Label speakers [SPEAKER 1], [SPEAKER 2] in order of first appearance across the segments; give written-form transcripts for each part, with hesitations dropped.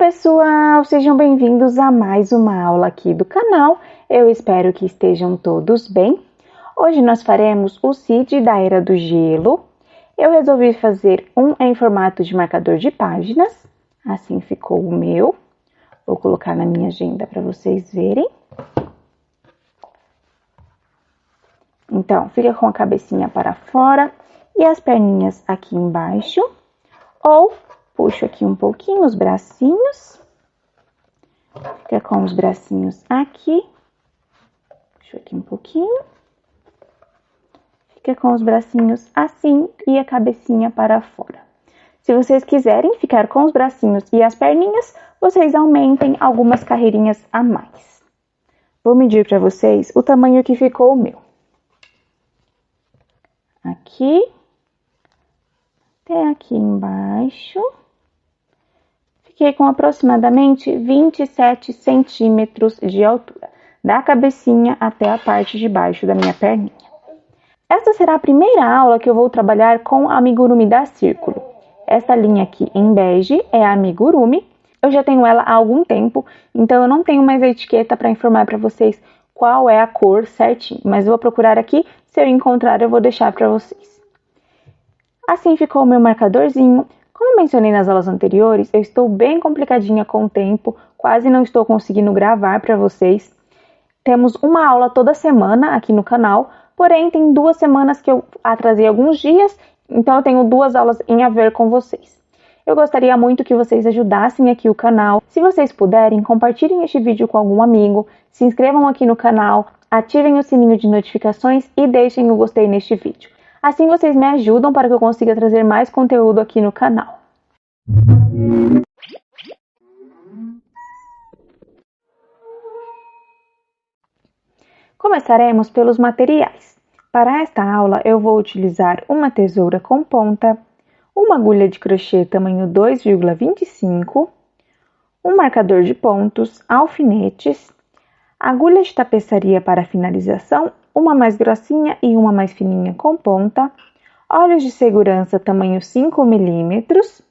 [SPEAKER 1] pessoal, sejam bem-vindos a mais uma aula aqui do canal. Eu espero que estejam todos bem. Hoje nós faremos o CID da Era do Gelo. Eu resolvi fazer um em formato de marcador de páginas, assim ficou o meu. Vou colocar na minha agenda para vocês verem. Então, fica com a cabecinha para fora e as perninhas aqui embaixo, ou puxo aqui um pouquinho os bracinhos, fica com os bracinhos aqui, puxo aqui um pouquinho, fica com os bracinhos assim e a cabecinha para fora. Se vocês quiserem ficar com os bracinhos e as perninhas, vocês aumentem algumas carreirinhas a mais. Vou medir para vocês o tamanho que ficou o meu. Aqui, até aqui embaixo. Fiquei com aproximadamente 27 centímetros de altura, da cabecinha até a parte de baixo da minha perninha. Esta será a primeira aula que eu vou trabalhar com a amigurumi da Círculo. Essa linha aqui em bege é a amigurumi. Eu já tenho ela há algum tempo, então eu não tenho mais a etiqueta para informar para vocês qual é a cor certinho, mas eu vou procurar aqui, se eu encontrar eu vou deixar para vocês. Assim ficou o meu marcadorzinho. Como eu mencionei nas aulas anteriores, eu estou bem complicadinha com o tempo, quase não estou conseguindo gravar para vocês. Temos uma aula toda semana aqui no canal, porém tem 2 semanas que eu atrasei alguns dias, então eu tenho 2 aulas em a ver com vocês. Eu gostaria muito que vocês ajudassem aqui o canal. Se vocês puderem, compartilhem este vídeo com algum amigo, se inscrevam aqui no canal, ativem o sininho de notificações e deixem o gostei neste vídeo. Assim vocês me ajudam para que eu consiga trazer mais conteúdo aqui no canal. Começaremos pelos materiais. Para esta aula eu vou utilizar uma tesoura com ponta, uma agulha de crochê tamanho 2,25, um marcador de pontos, alfinetes, agulha de tapeçaria para finalização, uma mais grossinha e uma mais fininha com ponta, olhos de segurança tamanho 5 milímetros,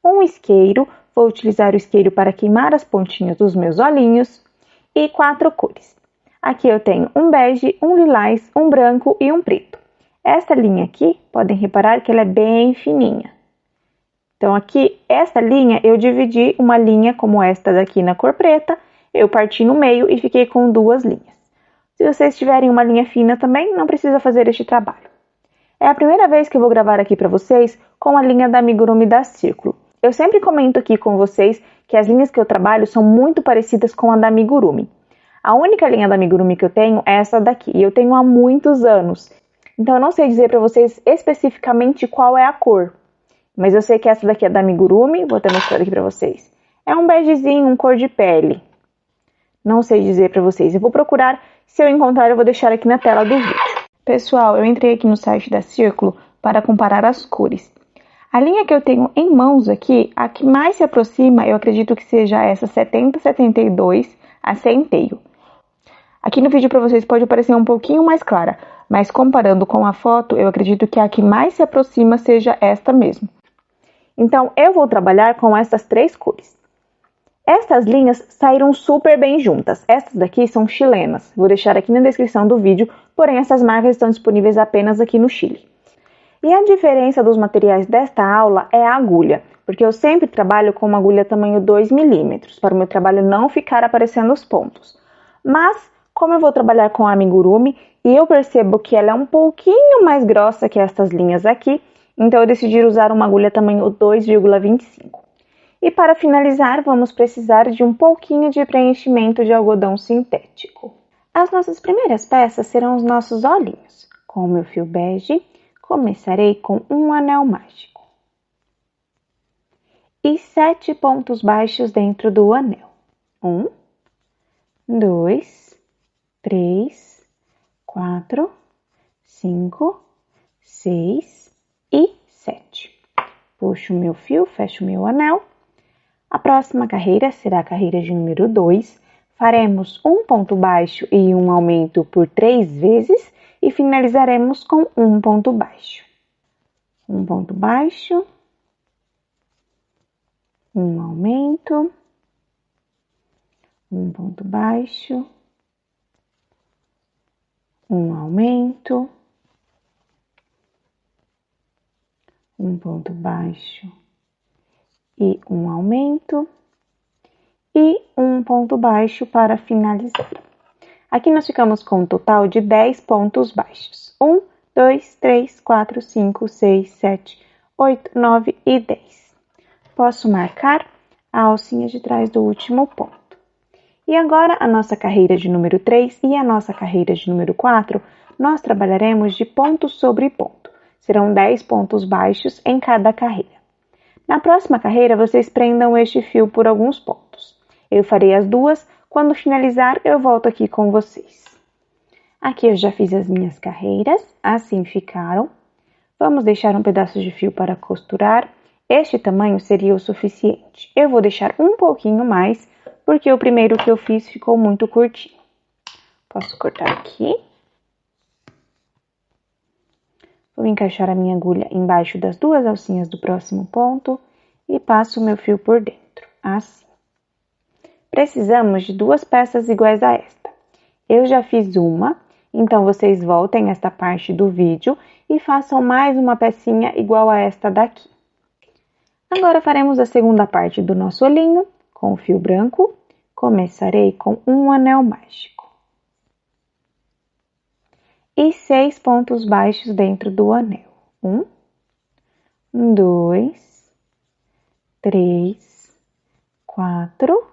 [SPEAKER 1] um isqueiro, vou utilizar o isqueiro para queimar as pontinhas dos meus olhinhos, e 4 cores. Aqui eu tenho um bege, um lilás, um branco e um preto. Essa linha aqui, podem reparar que ela é bem fininha. Então aqui, essa linha, eu dividi uma linha como esta daqui na cor preta, eu parti no meio e fiquei com 2 linhas. Se vocês tiverem uma linha fina também, não precisa fazer este trabalho. É a primeira vez que eu vou gravar aqui para vocês com a linha da amigurumi da Círculo. Eu sempre comento aqui com vocês que as linhas que eu trabalho são muito parecidas com a da amigurumi. A única linha da amigurumi que eu tenho é essa daqui, e eu tenho há muitos anos. Então eu não sei dizer para vocês especificamente qual é a cor. Mas eu sei que essa daqui é da amigurumi, vou até mostrar aqui para vocês. É um begezinho, um cor de pele. Não sei dizer para vocês, eu vou procurar, se eu encontrar eu vou deixar aqui na tela do vídeo. Pessoal, eu entrei aqui no site da Círculo para comparar as cores. A linha que eu tenho em mãos aqui, a que mais se aproxima, eu acredito que seja essa 7072, a centeio. Aqui no vídeo para vocês pode parecer um pouquinho mais clara, mas comparando com a foto, eu acredito que a que mais se aproxima seja esta mesmo. Então, eu vou trabalhar com essas 3 cores. Estas linhas saíram super bem juntas. Estas daqui são chilenas. Vou deixar aqui na descrição do vídeo, porém essas marcas estão disponíveis apenas aqui no Chile. E a diferença dos materiais desta aula é a agulha, porque eu sempre trabalho com uma agulha tamanho 2 milímetros, para o meu trabalho não ficar aparecendo os pontos. Mas, como eu vou trabalhar com a amigurumi, e eu percebo que ela é um pouquinho mais grossa que estas linhas aqui, então eu decidi usar uma agulha tamanho 2,25. E para finalizar, vamos precisar de um pouquinho de preenchimento de algodão sintético. As nossas primeiras peças serão os nossos olhinhos. Com o meu fio bege, começarei com um anel mágico. E 7 pontos baixos dentro do anel. 1, 2, 3, 4, 5, 6 e 7. Puxo o meu fio, fecho o meu anel. A próxima carreira será a carreira de número 2. Faremos um ponto baixo e um aumento por 3 vezes e finalizaremos com um ponto baixo. Um ponto baixo, um aumento um ponto baixo, um aumento, um ponto baixo e um aumento, e um ponto baixo para finalizar. Aqui nós ficamos com um total de 10 pontos baixos. 1, 2, 3, 4, 5, 6, 7, 8, 9 e 10. Posso marcar a alcinha de trás do último ponto. E agora a nossa carreira de número 3 e a nossa carreira de número 4, nós trabalharemos de ponto sobre ponto. Serão 10 pontos baixos em cada carreira. Na próxima carreira, vocês prendam este fio por alguns pontos. Eu farei as duas, quando finalizar eu volto aqui com vocês. Aqui eu já fiz as minhas carreiras, assim ficaram. Vamos deixar um pedaço de fio para costurar. Este tamanho seria o suficiente. Eu vou deixar um pouquinho mais, porque o primeiro que eu fiz ficou muito curtinho. Posso cortar aqui. Vou encaixar a minha agulha embaixo das duas alcinhas do próximo ponto e passo o meu fio por dentro, assim. Precisamos de duas peças iguais a esta. Eu já fiz uma, então vocês voltem esta parte do vídeo e façam mais uma pecinha igual a esta daqui. Agora faremos a segunda parte do nosso olhinho com o fio branco. Começarei com um anel mágico. E 6 pontos baixos dentro do anel. 1, 2, 3, 4,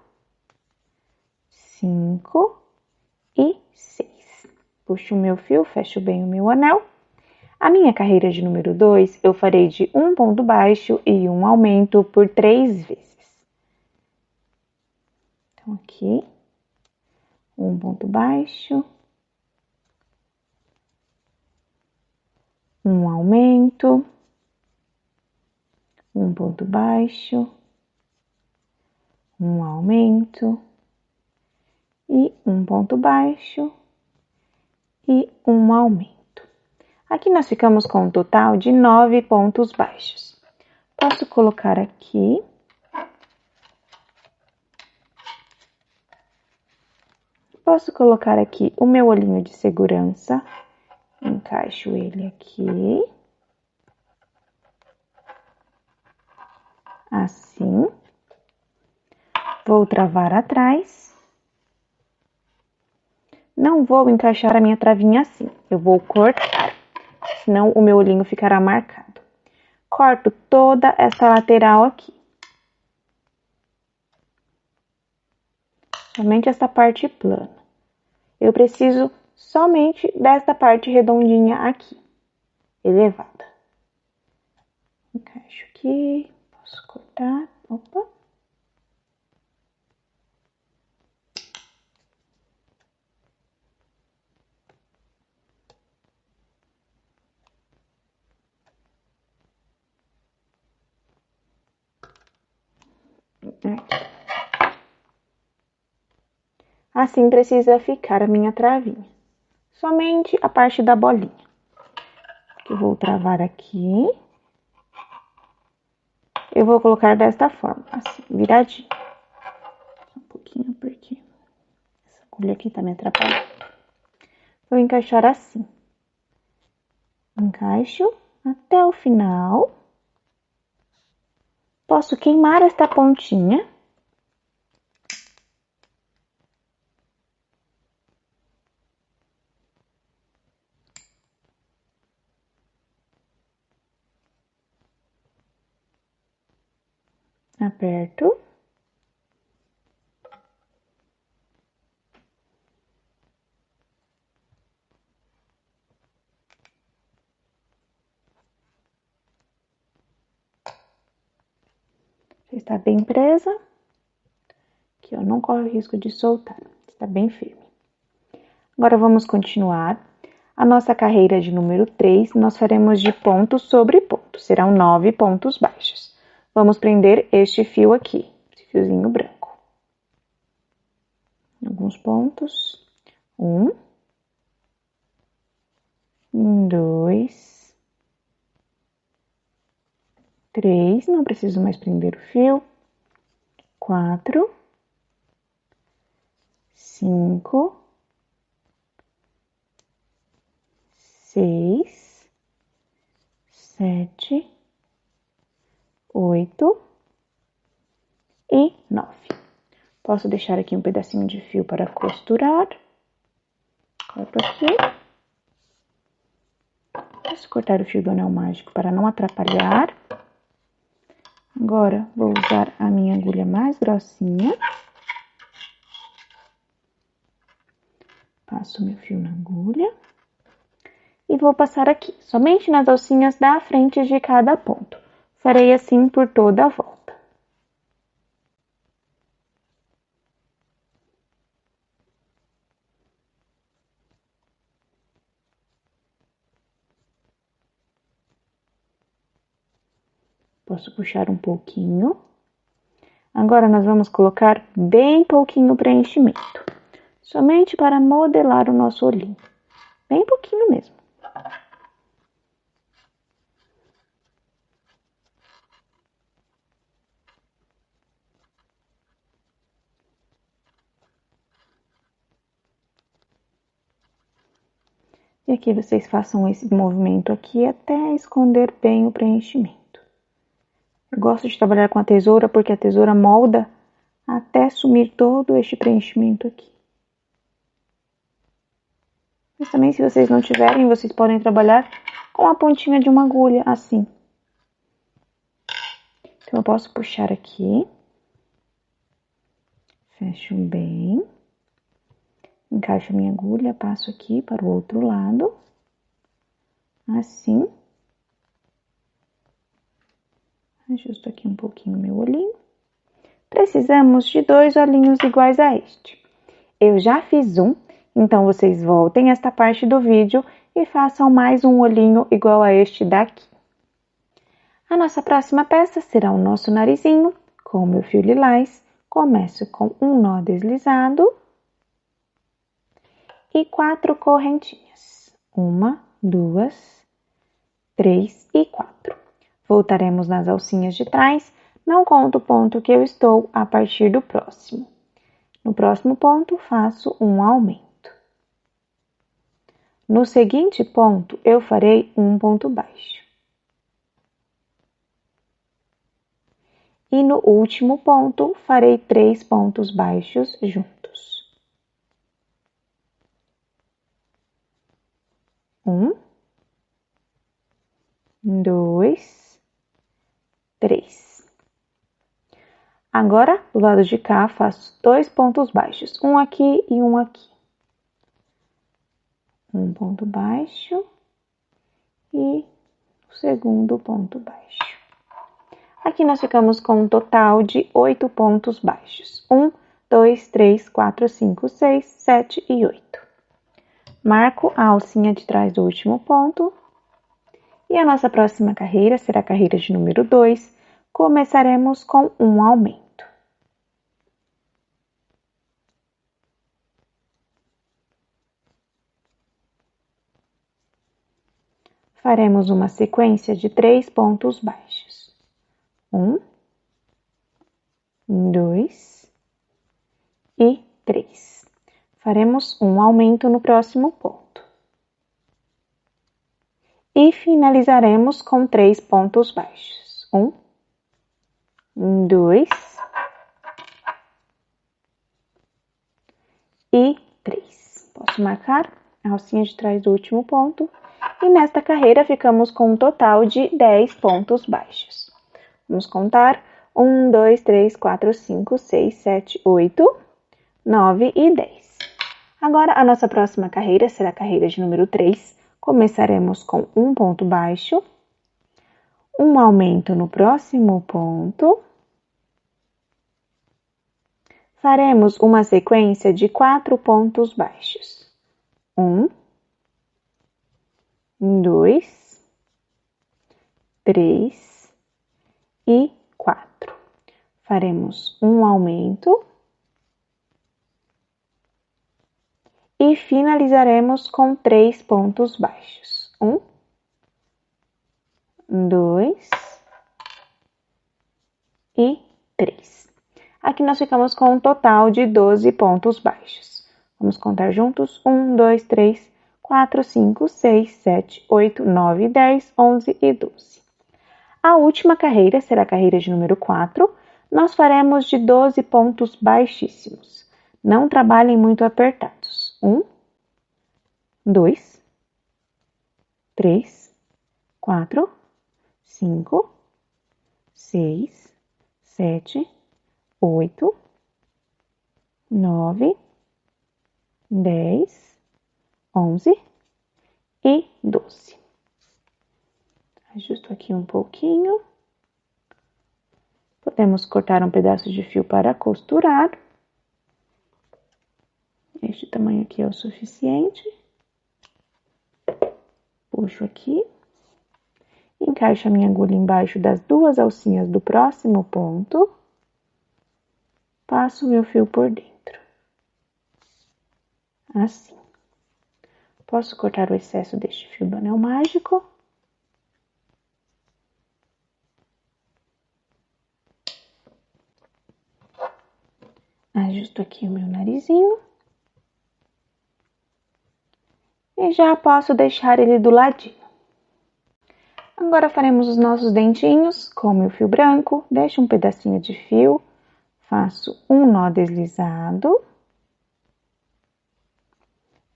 [SPEAKER 1] 5 e 6. Puxo o meu fio, fecho bem o meu anel. A minha carreira de número 2, eu farei de um ponto baixo e um aumento por 3 vezes. Então, aqui, um ponto baixo, um aumento, um ponto baixo, um aumento, e um ponto baixo e um aumento. Aqui nós ficamos com um total de 9 pontos baixos. Posso colocar aqui. Posso colocar aqui o meu olhinho de segurança. Encaixo ele aqui. Assim. Vou travar atrás. Não vou encaixar a minha travinha assim. Eu vou cortar, senão o meu olhinho ficará marcado. Corto toda essa lateral aqui. Somente essa parte plana. Eu preciso somente desta parte redondinha aqui, elevada. Encaixo aqui, posso cortar, opa. Assim precisa ficar a minha travinha. Somente a parte da bolinha. Que eu vou travar aqui. Eu vou colocar desta forma, assim, viradinho. Um pouquinho porque essa agulha aqui tá me atrapalhando. Vou encaixar assim. Encaixo até o final. Posso queimar esta pontinha. Aperto. Já está bem presa. Aqui, ó, não corre o risco de soltar. Está bem firme. Agora vamos continuar. A nossa carreira de número 3, nós faremos de ponto sobre ponto. Serão 9 pontos baixos. Vamos prender este fio aqui, esse fiozinho branco. Alguns pontos. 1, 2, 3, não preciso mais prender o fio. 4, 5, 6, 7, 8 e 9. Posso deixar aqui um pedacinho de fio para costurar. Corto aqui. Posso cortar o fio do anel mágico para não atrapalhar. Agora, vou usar a minha agulha mais grossinha. Passo meu fio na agulha. E vou passar aqui, somente nas alcinhas da frente de cada ponto. Farei assim por toda a volta. Posso puxar um pouquinho. Agora, nós vamos colocar bem pouquinho preenchimento. Somente para modelar o nosso olhinho. Bem pouquinho mesmo. E aqui vocês façam esse movimento aqui até esconder bem o preenchimento. Eu gosto de trabalhar com a tesoura porque a tesoura molda até sumir todo este preenchimento aqui. Mas também, se vocês não tiverem, vocês podem trabalhar com a pontinha de uma agulha, assim. Então, eu posso puxar aqui. Fecho bem. Encaixo a minha agulha, passo aqui para o outro lado. Assim. Ajusto aqui um pouquinho meu olhinho. Precisamos de 2 olhinhos iguais a este. Eu já fiz um, então vocês voltem esta parte do vídeo e façam mais um olhinho igual a este daqui. A nossa próxima peça será o nosso narizinho, com o meu fio lilás. Começo com um nó deslizado e 4 correntinhas. 1, 2, 3 e 4. Voltaremos nas alcinhas de trás, não conto o ponto que eu estou a partir do próximo. No próximo ponto, faço um aumento. No seguinte ponto, eu farei um ponto baixo. E no último ponto, farei 3 pontos baixos juntos. 1, 2, 3. Agora, do lado de cá, faço 2 pontos baixos, um aqui e um aqui. Um ponto baixo e o segundo ponto baixo. Aqui nós ficamos com um total de 8 pontos baixos. 1, 2, 3, 4, 5, 6, 7 e 8. Marco a alcinha de trás do último ponto. E a nossa próxima carreira será a carreira de número 2. Começaremos com um aumento. Faremos uma sequência de 3 pontos baixos. 1, 2 e 3. Faremos um aumento no próximo ponto. E finalizaremos com 3 pontos baixos. 1, 2 e 3. Posso marcar a alcinha de trás do último ponto. E nesta carreira ficamos com um total de 10 pontos baixos. Vamos contar 1, 2, 3, 4, 5, 6, 7, 8, 9 e 10. Agora, a nossa próxima carreira será a carreira de número 3. Começaremos com um ponto baixo, um aumento no próximo ponto. Faremos uma sequência de 4 pontos baixos. 1, 2, 3 e 4. Faremos um aumento e finalizaremos com 3 pontos baixos. 1, 2 e 3. Aqui nós ficamos com um total de 12 pontos baixos. Vamos contar juntos? 1, 2, 3, 4, 5, 6, 7, 8, 9, 10, 11 e 12. A última carreira será a carreira de número 4. Nós faremos de 12 pontos baixíssimos. Não trabalhem muito apertados. 1, 2, 3, 4, 5, 6, 7, 8, 9, 10, 11 e 12. Ajusto aqui um pouquinho. Podemos cortar um pedaço de fio para costurar. Este tamanho aqui é o suficiente. Puxo aqui. Encaixo a minha agulha embaixo das duas alcinhas do próximo ponto. Passo o meu fio por dentro. Assim. Posso cortar o excesso deste fio do anel mágico. Ajusto aqui o meu narizinho. E já posso deixar ele do ladinho. Agora faremos os nossos dentinhos com o meu fio branco. Deixo um pedacinho de fio. Faço um nó deslizado.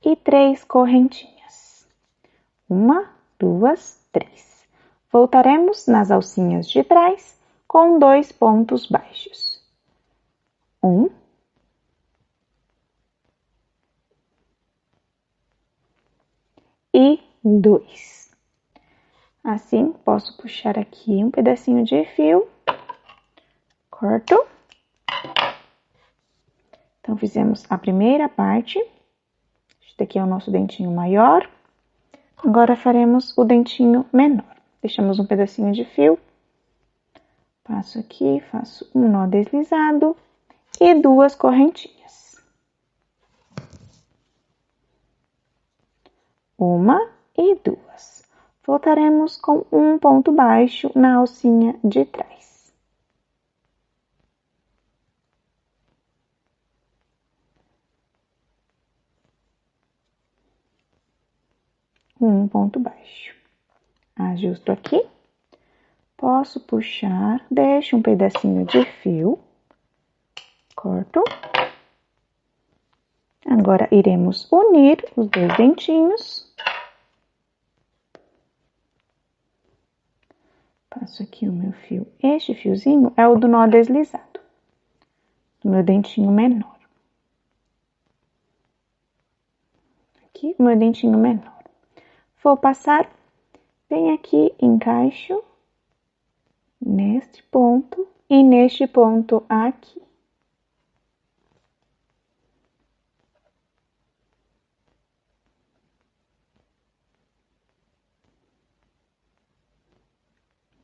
[SPEAKER 1] E 3 correntinhas. 1, 2, 3. Voltaremos nas alcinhas de trás com 2 pontos baixos. 1. E 2. Assim, posso puxar aqui um pedacinho de fio. Corto. Então, fizemos a primeira parte. Este daqui é o nosso dentinho maior. Agora faremos o dentinho menor. Deixamos um pedacinho de fio. Passo aqui, faço um nó deslizado e 2 correntinhas. 1 e 2. Voltaremos com um ponto baixo na alcinha de trás. Um ponto baixo. Ajusto aqui. Posso puxar, deixo um pedacinho de fio. Corto. Agora, iremos unir os 2 dentinhos. Passo aqui o meu fio. Este fiozinho é o do nó deslizado, do meu dentinho menor. Aqui, o meu dentinho menor. Vou passar bem aqui, encaixo neste ponto e neste ponto aqui.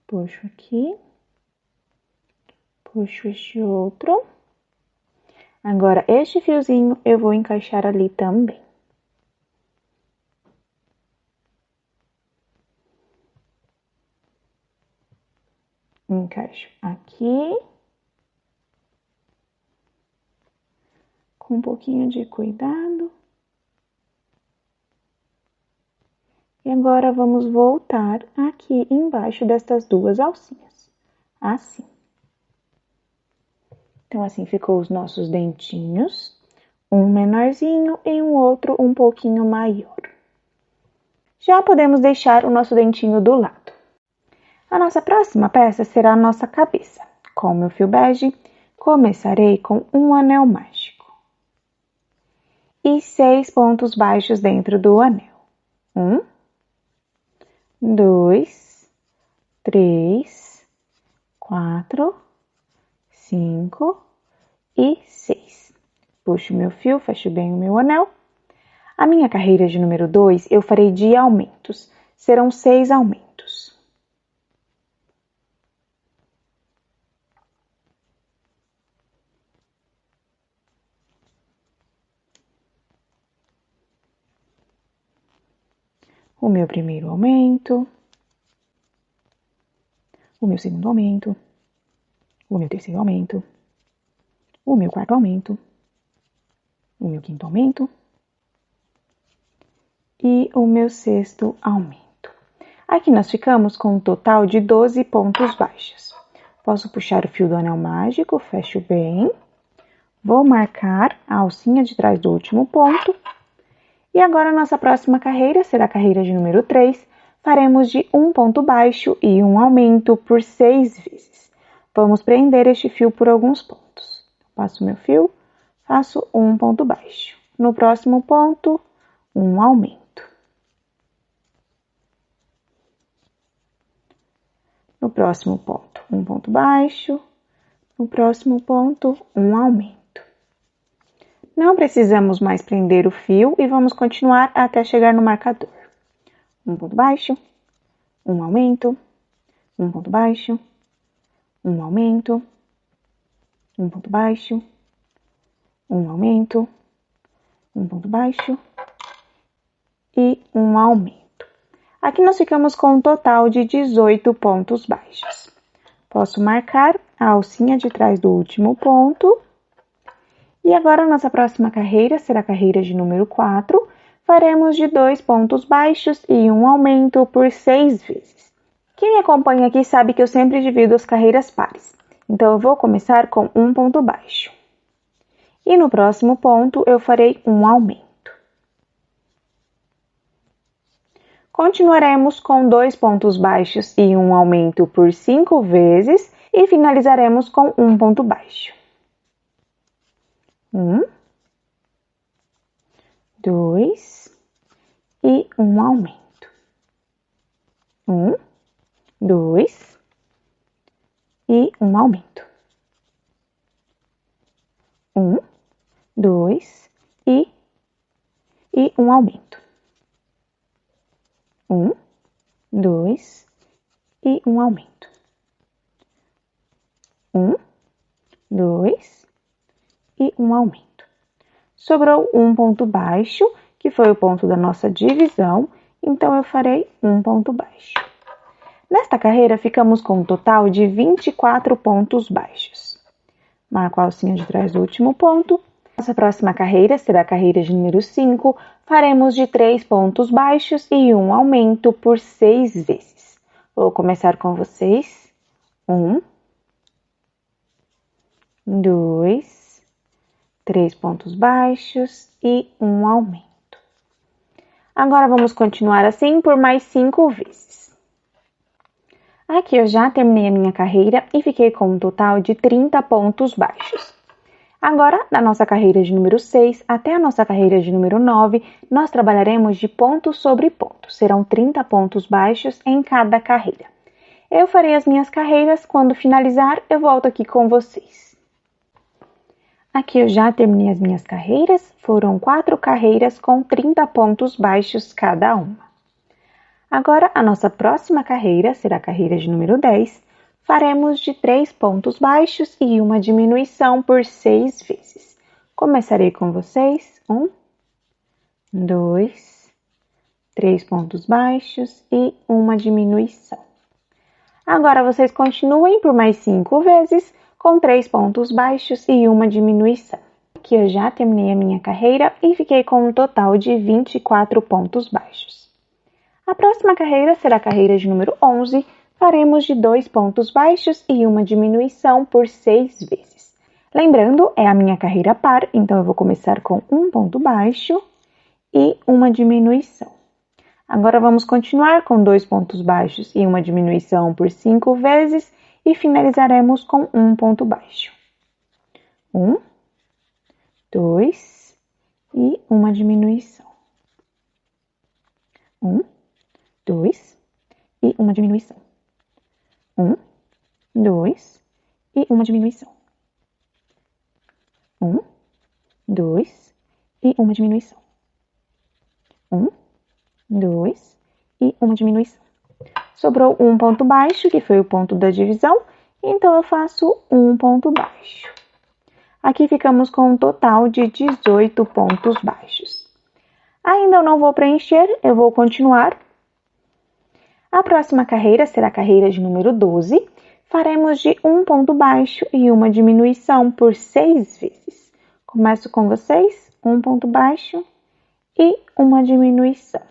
[SPEAKER 1] Puxo aqui, puxo este outro. Agora, este fiozinho eu vou encaixar ali também. Encaixo aqui. Com um pouquinho de cuidado. E agora, vamos voltar aqui embaixo destas 2 alcinhas. Assim. Então, assim ficou os nossos dentinhos. Um menorzinho e um outro um pouquinho maior. Já podemos deixar o nosso dentinho do lado. A nossa próxima peça será a nossa cabeça. Com o meu fio bege, começarei com um anel mágico. E 6 pontos baixos dentro do anel. 1, 2, 3, 4, 5 e 6. Puxo meu fio, fecho bem o meu anel. A minha carreira de número 2 eu farei de aumentos. Serão 6 aumentos. O meu primeiro aumento, o meu segundo aumento, o meu terceiro aumento, o meu quarto aumento, o meu quinto aumento e o meu sexto aumento. Aqui nós ficamos com um total de 12 pontos baixos. Posso puxar o fio do anel mágico, fecho bem. Vou marcar a alcinha de trás do último ponto. E agora a nossa próxima carreira será a carreira de número 3. Faremos de um ponto baixo e um aumento por 6 vezes. Vamos prender este fio por alguns pontos. Passo meu fio, faço um ponto baixo. No próximo ponto, um aumento. No próximo ponto, um ponto baixo. No próximo ponto, um aumento. Não precisamos mais prender o fio e vamos continuar até chegar no marcador. Um ponto baixo, um aumento, um ponto baixo, um aumento, um ponto baixo, um aumento, um ponto baixo e um aumento. Aqui nós ficamos com um total de 18 pontos baixos. Posso marcar a alcinha de trás do último ponto. E agora a nossa próxima carreira será a carreira de número 4. Faremos de 2 pontos baixos e um aumento por 6 vezes. Quem me acompanha aqui sabe que eu sempre divido as carreiras pares. Então, eu vou começar com um ponto baixo. E no próximo ponto, eu farei um aumento. Continuaremos com 2 pontos baixos e um aumento por 5 vezes e finalizaremos com um ponto baixo. 1, 2 e um aumento. 1, 2 e um aumento. 1, 2 e um aumento. 1, 2 e um aumento. 1, 2 e um aumento. Sobrou um ponto baixo, que foi o ponto da nossa divisão, então eu farei um ponto baixo. Nesta carreira, ficamos com um total de 24 pontos baixos. Marco a alcinha de trás do último ponto. Nossa próxima carreira será a carreira de número 5. Faremos de 3 pontos baixos e um aumento por 6 vezes. Vou começar com vocês. 1, 2, 3 pontos baixos e um aumento. Agora vamos continuar assim por mais 5 vezes. Aqui eu já terminei a minha carreira e fiquei com um total de 30 pontos baixos. Agora, na nossa carreira de número 6 até a nossa carreira de número 9, nós trabalharemos de ponto sobre ponto. Serão 30 pontos baixos em cada carreira. Eu farei as minhas carreiras, quando finalizar eu volto aqui com vocês. Aqui eu já terminei as minhas carreiras, foram 4 carreiras com 30 pontos baixos cada uma. Agora, a nossa próxima carreira será a carreira de número 10. Faremos de 3 pontos baixos e uma diminuição por 6 vezes. Começarei com vocês. 1, 2, 3 pontos baixos e uma diminuição. Agora, vocês continuem por mais 5 vezes, com 3 pontos baixos e uma diminuição. Aqui eu já terminei a minha carreira e fiquei com um total de 24 pontos baixos. A próxima carreira será a carreira de número 11. Faremos de 2 pontos baixos e uma diminuição por 6 vezes. Lembrando, é a minha carreira par, então eu vou começar com um ponto baixo e uma diminuição. Agora vamos continuar com 2 pontos baixos e uma diminuição por 5 vezes e finalizaremos com um ponto baixo. 1, 2 e uma diminuição. 1, 2 e uma diminuição. 1, 2 e uma diminuição. 1, 2 e uma diminuição. 1, 2 e uma diminuição. Sobrou um ponto baixo, que foi o ponto da divisão, então eu faço um ponto baixo. Aqui ficamos com um total de 18 pontos baixos. Ainda eu não vou preencher, eu vou continuar. A próxima carreira será a carreira de número 12. Faremos de um ponto baixo e uma diminuição por 6 vezes. Começo com vocês, um ponto baixo e uma diminuição.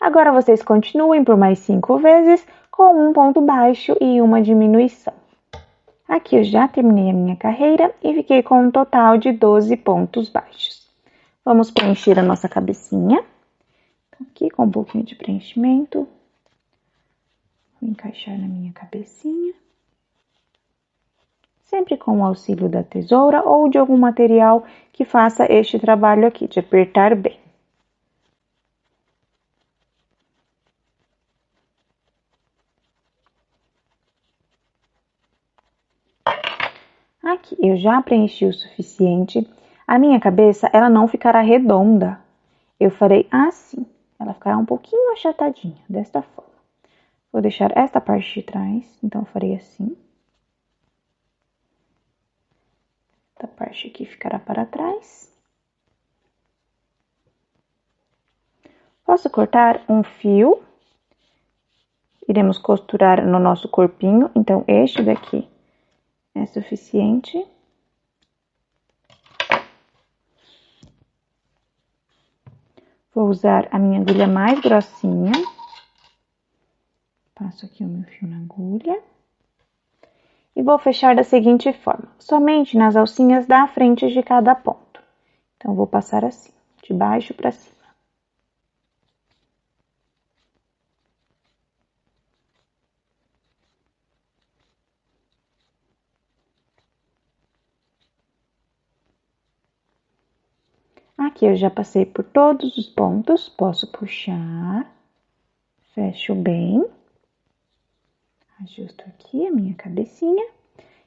[SPEAKER 1] Agora, vocês continuem por mais 5 vezes com um ponto baixo e uma diminuição. Aqui eu já terminei a minha carreira e fiquei com um total de 12 pontos baixos. Vamos preencher a nossa cabecinha. Aqui com um pouquinho de preenchimento. Vou encaixar na minha cabecinha. Sempre com o auxílio da tesoura ou de algum material que faça este trabalho aqui, de apertar bem. Aqui, eu já preenchi o suficiente. A minha cabeça, ela não ficará redonda. Eu farei assim. Ela ficará um pouquinho achatadinha, desta forma. Vou deixar esta parte de trás, então farei assim. Esta parte aqui ficará para trás. Posso cortar um fio. Iremos costurar no nosso corpinho, então este daqui é suficiente. Vou usar a minha agulha mais grossinha. Passo aqui o meu fio na agulha. E vou fechar da seguinte forma, somente nas alcinhas da frente de cada ponto. Então, vou passar assim, de baixo para cima. Aqui eu já passei por todos os pontos, posso puxar, fecho bem, ajusto aqui a minha cabecinha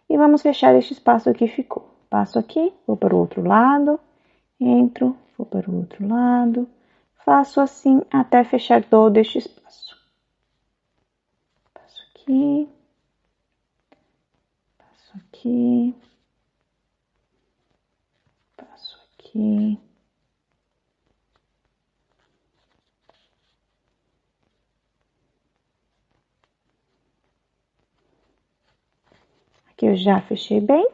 [SPEAKER 1] e vamos fechar este espaço que ficou. Passo aqui, vou para o outro lado, entro, vou para o outro lado, faço assim até fechar todo este espaço. Passo aqui, passo aqui, passo aqui. Aqui eu já fechei bem.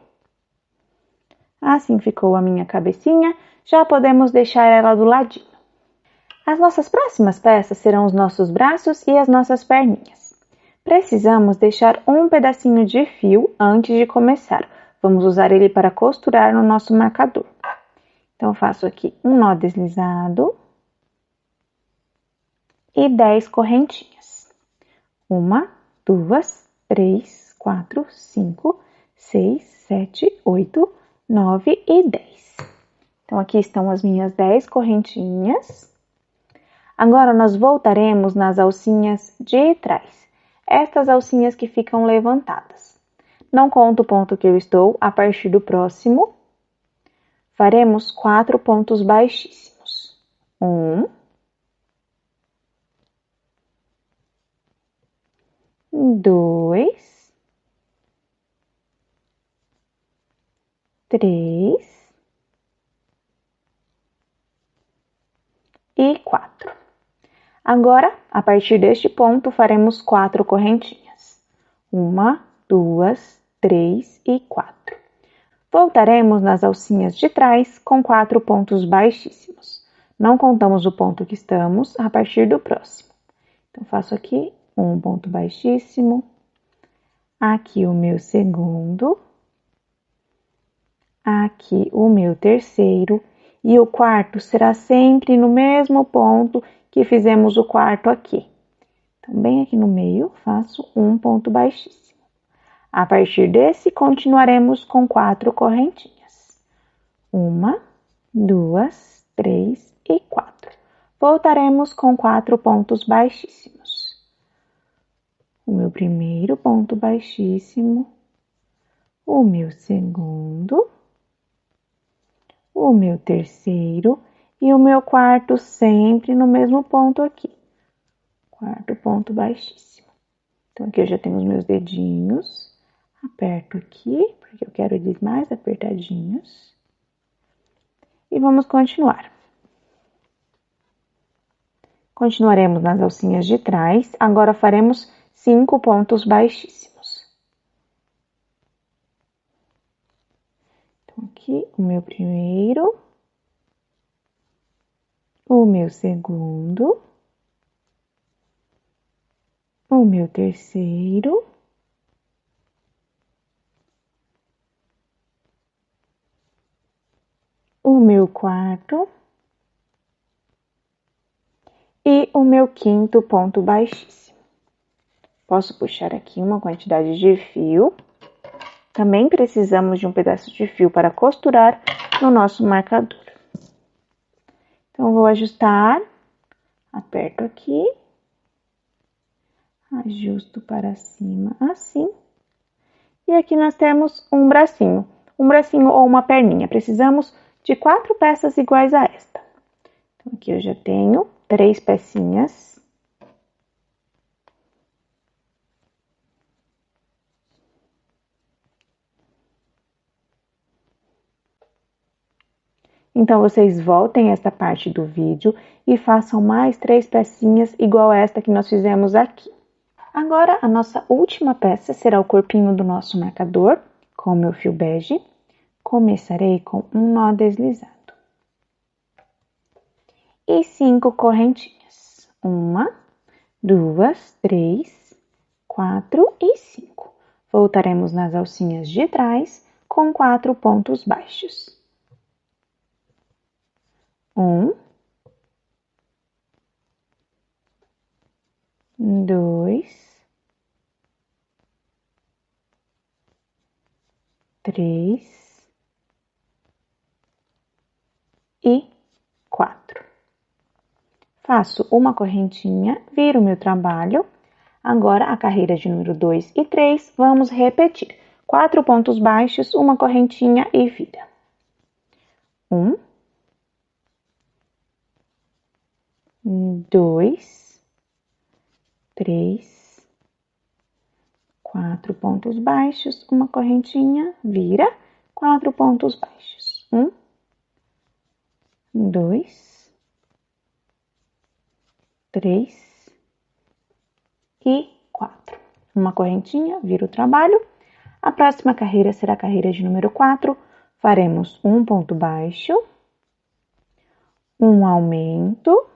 [SPEAKER 1] Assim ficou a minha cabecinha, já podemos deixar ela do ladinho. As nossas próximas peças serão os nossos braços e as nossas perninhas. Precisamos deixar um pedacinho de fio antes de começar. Vamos usar ele para costurar no nosso marcador. Então, faço aqui um nó deslizado e 10 correntinhas. 1, 2, 3, 4, 5, 6, 7, 8, 9 e 10. Então, aqui estão as minhas 10 correntinhas. Agora, nós voltaremos nas alcinhas de trás. Estas alcinhas que ficam levantadas. Não conto o ponto que eu estou, a partir do próximo, faremos 4 pontos baixíssimos. 1, 2, 3 e 4. Agora, a partir deste ponto, faremos 4 correntinhas. 1, 2, 3 e 4. Voltaremos nas alcinhas de trás com 4 pontos baixíssimos. Não contamos o ponto que estamos a partir do próximo. Então, faço aqui um ponto baixíssimo. Aqui o meu segundo. Aqui o meu terceiro. E o quarto será sempre no mesmo ponto que fizemos o quarto aqui. Então, bem aqui no meio, faço um ponto baixíssimo. A partir desse, continuaremos com 4 correntinhas. 1, 2, 3 e 4. Voltaremos com 4 pontos baixíssimos. O meu primeiro ponto baixíssimo, o meu segundo, o meu terceiro e o meu quarto sempre no mesmo ponto aqui. Quarto ponto baixíssimo. Então, aqui eu já tenho os meus dedinhos. Aperto aqui, porque eu quero eles mais apertadinhos. E vamos continuar. Continuaremos nas alcinhas de trás. Agora faremos 5 pontos baixíssimos. Então, aqui o meu primeiro, o meu segundo, o meu terceiro, o meu quarto e o meu quinto ponto baixíssimo. Posso puxar aqui uma quantidade de fio. Também precisamos de um pedaço de fio para costurar no nosso marcador. Então, vou ajustar, aperto aqui, ajusto para cima, assim. E aqui nós temos um bracinho ou uma perninha. Precisamos de 4 peças iguais a esta. Então, aqui eu já tenho 3 pecinhas. Então, vocês voltem esta parte do vídeo e façam mais 3 pecinhas igual a esta que nós fizemos aqui. Agora, a nossa última peça será o corpinho do nosso marcador, com o meu fio bege. Começarei com um nó deslizado. E 5 correntinhas. 1, 2, 3, 4 e 5. Voltaremos nas alcinhas de trás com 4 pontos baixos. 1, 2, 3 e 4. Faço uma correntinha, viro o meu trabalho. Agora, a carreira de número 2 e 3, vamos repetir. 4 pontos baixos, uma correntinha e vira. 1, 2, 3, 4 pontos baixos, uma correntinha, vira, 4 pontos baixos. 1, 2, 3 e 4. Uma correntinha, vira o trabalho. A próxima carreira será a carreira de número 4. Faremos um ponto baixo, um aumento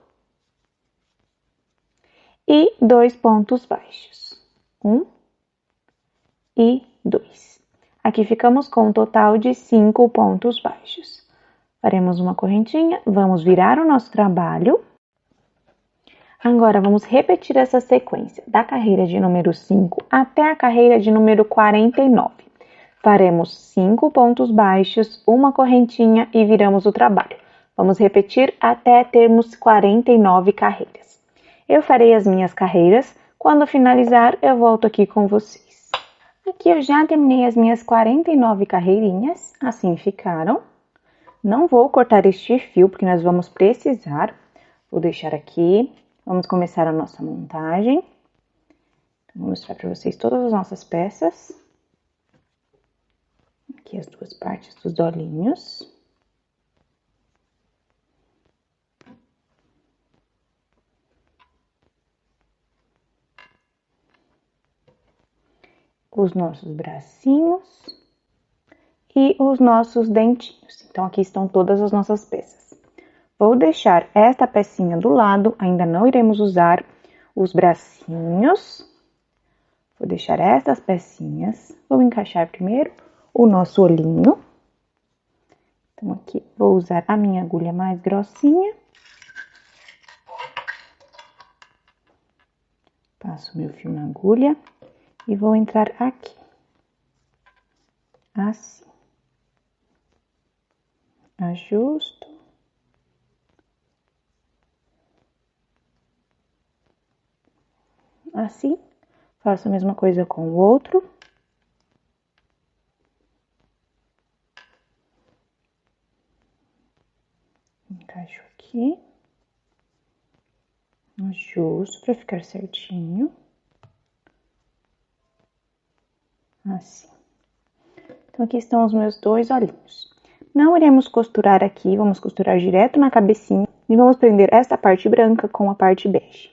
[SPEAKER 1] e 2 pontos baixos. 1 e 2. Aqui ficamos com um total de 5 pontos baixos. Faremos uma correntinha, vamos virar o nosso trabalho. Agora, vamos repetir essa sequência da carreira de número 5 até a carreira de número 49. Faremos 5 pontos baixos, uma correntinha e viramos o trabalho. Vamos repetir até termos 49 carreiras. Eu farei as minhas carreiras, quando finalizar eu volto aqui com vocês. Aqui eu já terminei as minhas 49 carreirinhas, assim ficaram. Não vou cortar este fio, porque nós vamos precisar. Vou deixar aqui. Vamos começar a nossa montagem. Então, vou mostrar para vocês todas as nossas peças. Aqui as duas partes dos dolinhos. Os nossos bracinhos e os nossos dentinhos. Então, aqui estão todas as nossas peças. Vou deixar esta pecinha do lado, ainda não iremos usar os bracinhos. Vou deixar essas pecinhas. Vou encaixar primeiro o nosso olhinho. Então, aqui vou usar a minha agulha mais grossinha. Passo meu fio na agulha e vou entrar aqui. Assim. Ajusto. Assim. Faço a mesma coisa com o outro. Encaixo aqui. Ajusto para ficar certinho. Assim. Então, aqui estão os meus dois olhinhos. Não iremos costurar aqui, vamos costurar direto na cabecinha. E vamos prender esta parte branca com a parte bege.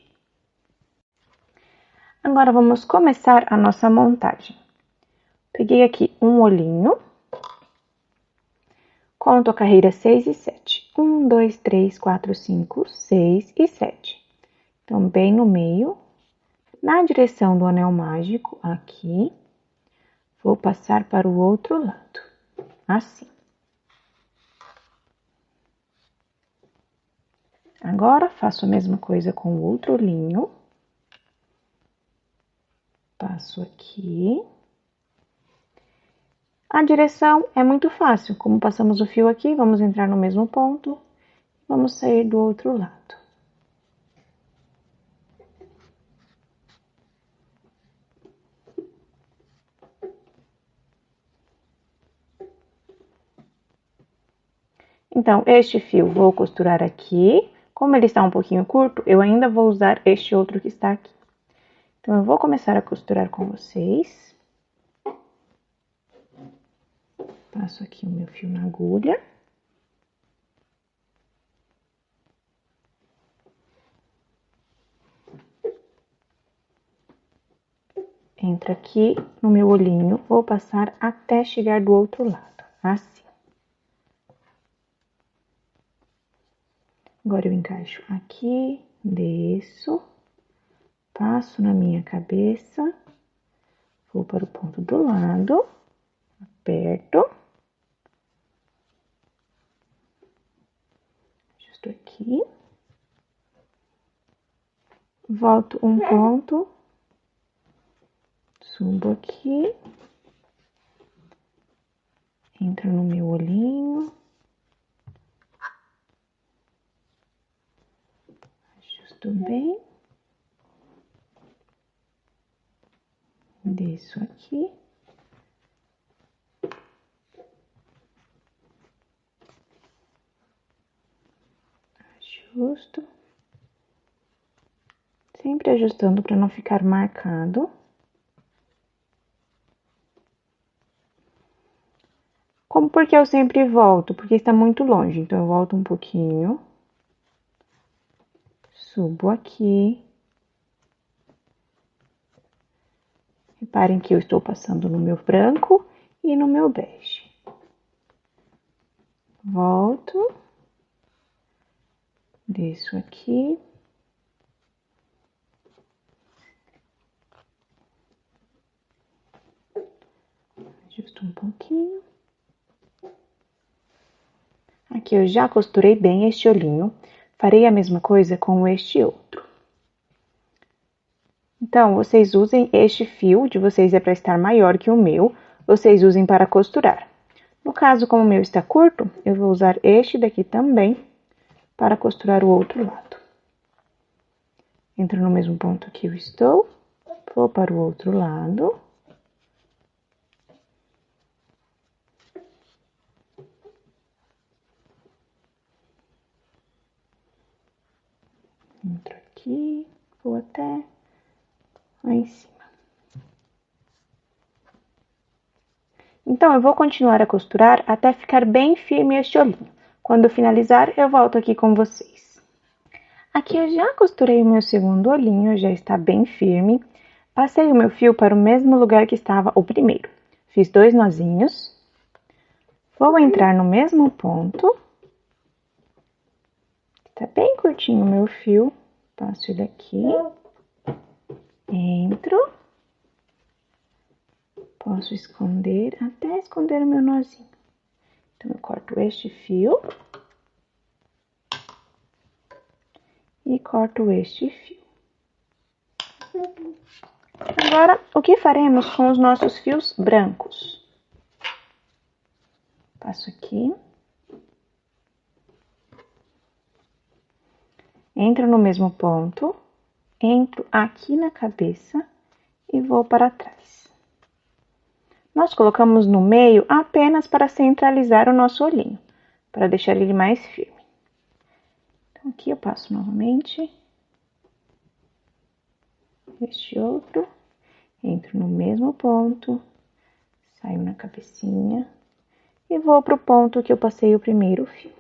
[SPEAKER 1] Agora, vamos começar a nossa montagem. Peguei aqui um olhinho. Conto a carreira 6 e 7. 1, 2, 3, 4, 5, 6 e 7. Então, bem no meio, Na direção do anel mágico, aqui, vou passar para o outro lado, assim. Agora, faço a mesma coisa com o outro olhinho. Passo aqui. A direção é muito fácil. Como passamos o fio aqui, vamos entrar no mesmo ponto. Vamos sair do outro lado. Então, este fio vou costurar aqui. Como ele está um pouquinho curto, eu ainda vou usar este outro que está aqui. Então, eu vou começar a costurar com vocês. Passo aqui o meu fio na agulha. Entro aqui no meu olhinho, vou passar até chegar do outro lado, assim. Agora, eu encaixo aqui, desço, passo na minha cabeça, vou para o ponto do lado, aperto, ajusto aqui, volto um ponto, subo aqui, entro no meu olhinho, ajusto bem, desço aqui, ajusto, sempre ajustando para não ficar marcado. Como porque eu sempre volto? Porque está muito longe, então eu volto um pouquinho. Subo aqui. Reparem que eu estou passando no meu branco e no meu bege. Volto. Desço aqui. Ajusto um pouquinho. Aqui eu já costurei bem este olhinho. Farei a mesma coisa com este outro. Então, vocês usem este fio de vocês é para estar maior que o meu. Vocês usem para costurar. No caso, como o meu está curto, eu vou usar este daqui também para costurar o outro lado. Entro no mesmo ponto que eu estou, vou para o outro lado. Entro aqui, vou até lá em cima. Então, eu vou continuar a costurar até ficar bem firme este olhinho. Quando eu finalizar, eu volto aqui com vocês. Aqui eu já costurei o meu segundo olhinho, já está bem firme. Passei o meu fio para o mesmo lugar que estava o primeiro. Fiz 2 nozinhos. Vou entrar no mesmo ponto. Tá bem curtinho o meu fio. Passo ele aqui. Entro. Posso esconder, até esconder o meu nozinho. Então, eu corto este fio. E corto este fio. Agora, o que faremos com os nossos fios brancos? Passo aqui. Entro no mesmo ponto. Entro aqui na cabeça e vou para trás. Nós colocamos no meio apenas para centralizar o nosso olhinho, para deixar ele mais firme. Então, aqui eu passo novamente. Este outro. Entro no mesmo ponto. Saio na cabecinha. E vou para o ponto que eu passei o primeiro fio.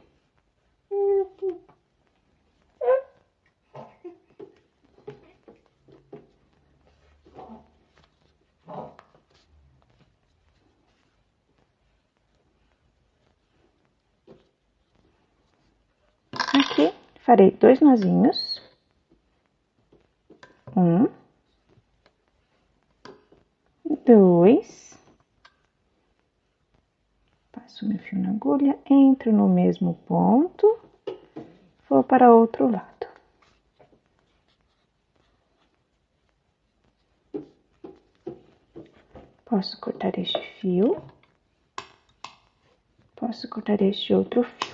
[SPEAKER 1] Aqui, farei 2 nozinhos. 1 na agulha, entro no mesmo ponto, vou para outro lado. Posso cortar este fio, posso cortar este outro fio.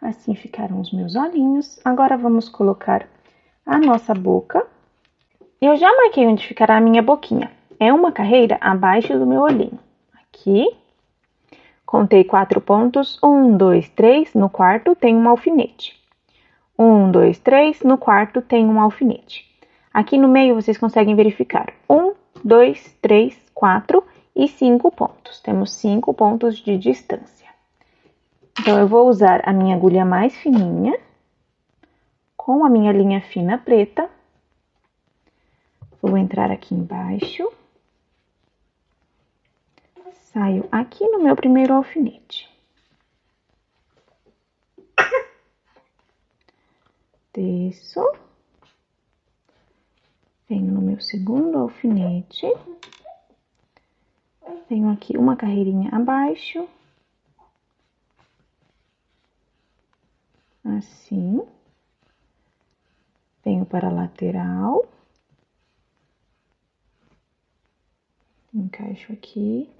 [SPEAKER 1] Assim ficaram os meus olhinhos. Agora, vamos colocar a nossa boca. Eu já marquei onde ficará a minha boquinha. É uma carreira abaixo do meu olhinho. Aqui. Contei 4 pontos. 1, 2, 3. No quarto tem um alfinete. 1, 2, 3. No quarto tem um alfinete. Aqui no meio vocês conseguem verificar. 1, 2, 3, 4 e 5 pontos. Temos 5 pontos de distância. Então, eu vou usar a minha agulha mais fininha, com a minha linha fina preta. Vou entrar aqui embaixo. Saio aqui no meu primeiro alfinete. Desço. Venho no meu segundo alfinete. Tenho aqui uma carreirinha abaixo. Assim. Venho para a lateral. Encaixo aqui.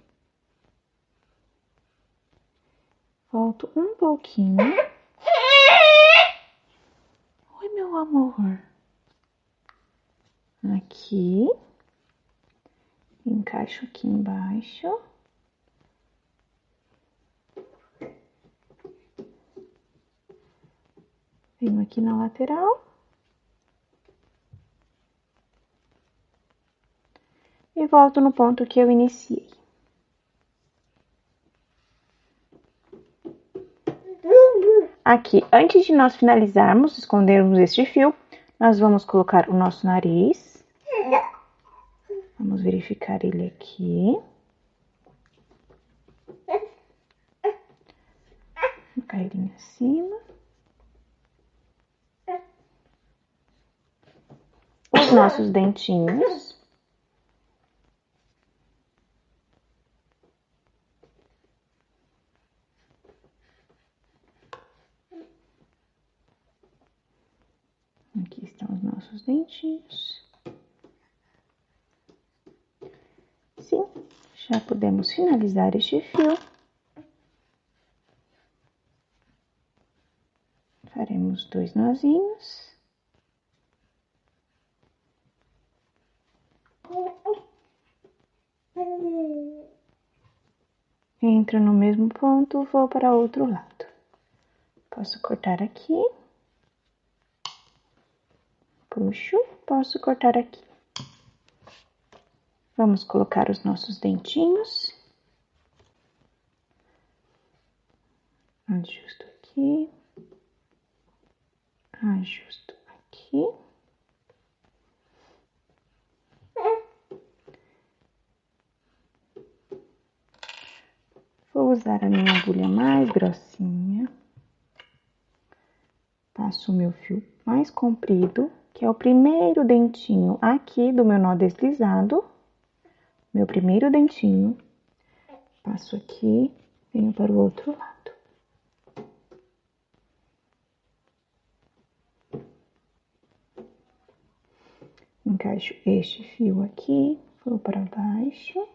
[SPEAKER 1] Volto um pouquinho. Oi, meu amor. Aqui. Encaixo aqui embaixo. Venho aqui na lateral. E volto no ponto que eu iniciei. Aqui, antes de nós finalizarmos, escondermos este fio, nós vamos colocar o nosso nariz. Vamos verificar ele aqui. Uma carreirinha acima. Os nossos dentinhos. Aqui estão os nossos dentinhos. Sim, já podemos finalizar este fio. Faremos 2 nozinhos. Entro no mesmo ponto, vou para outro lado. Posso cortar aqui. Puxo, posso cortar aqui. Vamos colocar os nossos dentinhos. Ajusto aqui. Ajusto aqui. Vou usar a minha agulha mais grossinha. Passo o meu fio mais comprido, que é o primeiro dentinho aqui do meu nó deslizado. Meu primeiro dentinho. Passo aqui, venho para o outro lado. Encaixo este fio aqui, vou para baixo.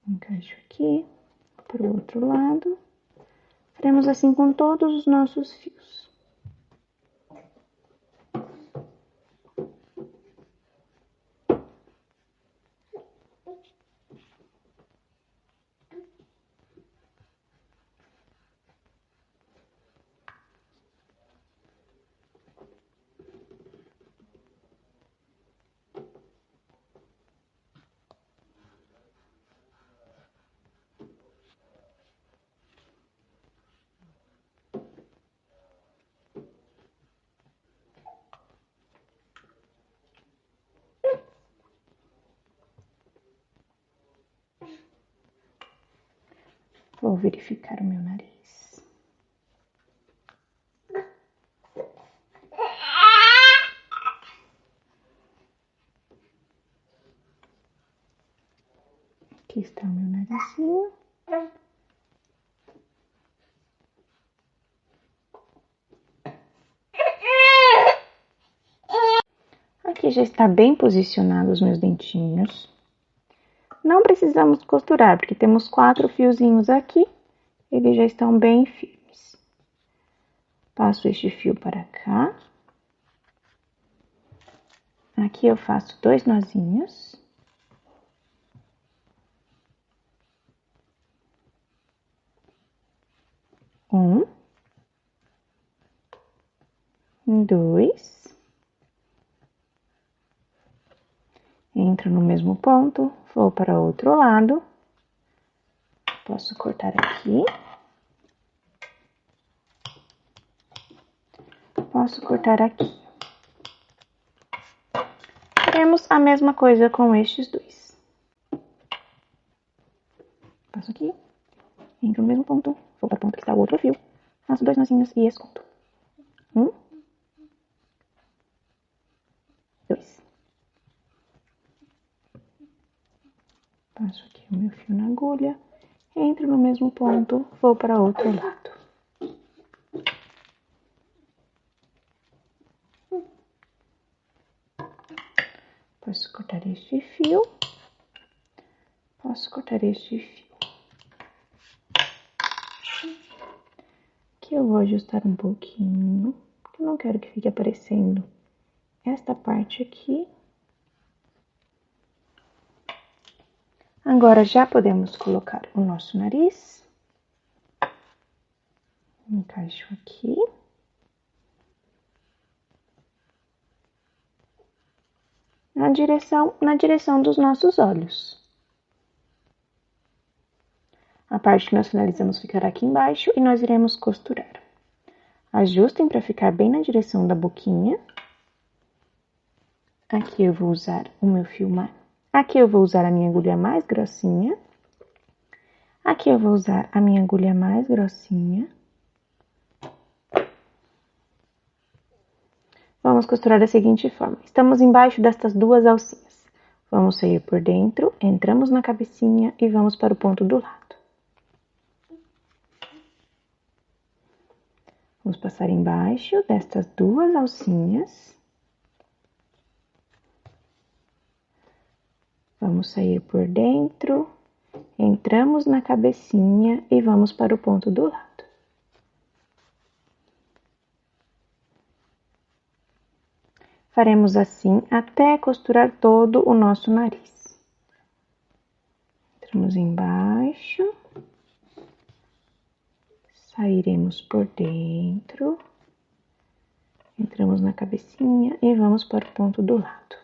[SPEAKER 1] Encaixo aqui, para o outro lado. Faremos assim com todos os nossos fios. Vou verificar o meu nariz. Aqui está o meu narizinho. Aqui já está bem posicionado os meus dentinhos. Não precisamos costurar, porque temos 4 fiozinhos aqui. Eles já estão bem firmes. Passo este fio para cá. Aqui eu faço 2 nozinhos. Um. 2. Entro no mesmo ponto, vou para o outro lado. Posso cortar aqui. Posso cortar aqui. Faremos a mesma coisa com estes dois. Passo aqui. Entro no mesmo ponto, vou para o ponto que está o outro fio. Faço 2 nozinhos e escondo. 1. 2. Passo aqui o meu fio na agulha, entro no mesmo ponto, vou para o outro lado. Posso cortar este fio, posso cortar este fio. Aqui eu vou ajustar um pouquinho, porque eu não quero que fique aparecendo esta parte aqui. Agora já podemos colocar o nosso nariz. Encaixo aqui. Na direção dos nossos olhos. A parte que nós finalizamos ficará aqui embaixo e nós iremos costurar. Ajustem para ficar bem na direção da boquinha. Aqui eu vou usar o meu fio Aqui eu vou usar a minha agulha mais grossinha. Aqui eu vou usar a minha agulha mais grossinha. Vamos costurar da seguinte forma. Estamos embaixo destas 2 alcinhas. Vamos sair por dentro, entramos na cabecinha e vamos para o ponto do lado. Vamos passar embaixo destas 2 alcinhas. Vamos sair por dentro, entramos na cabecinha e vamos para o ponto do lado. Faremos assim até costurar todo o nosso nariz. Entramos embaixo, sairemos por dentro, entramos na cabecinha e vamos para o ponto do lado.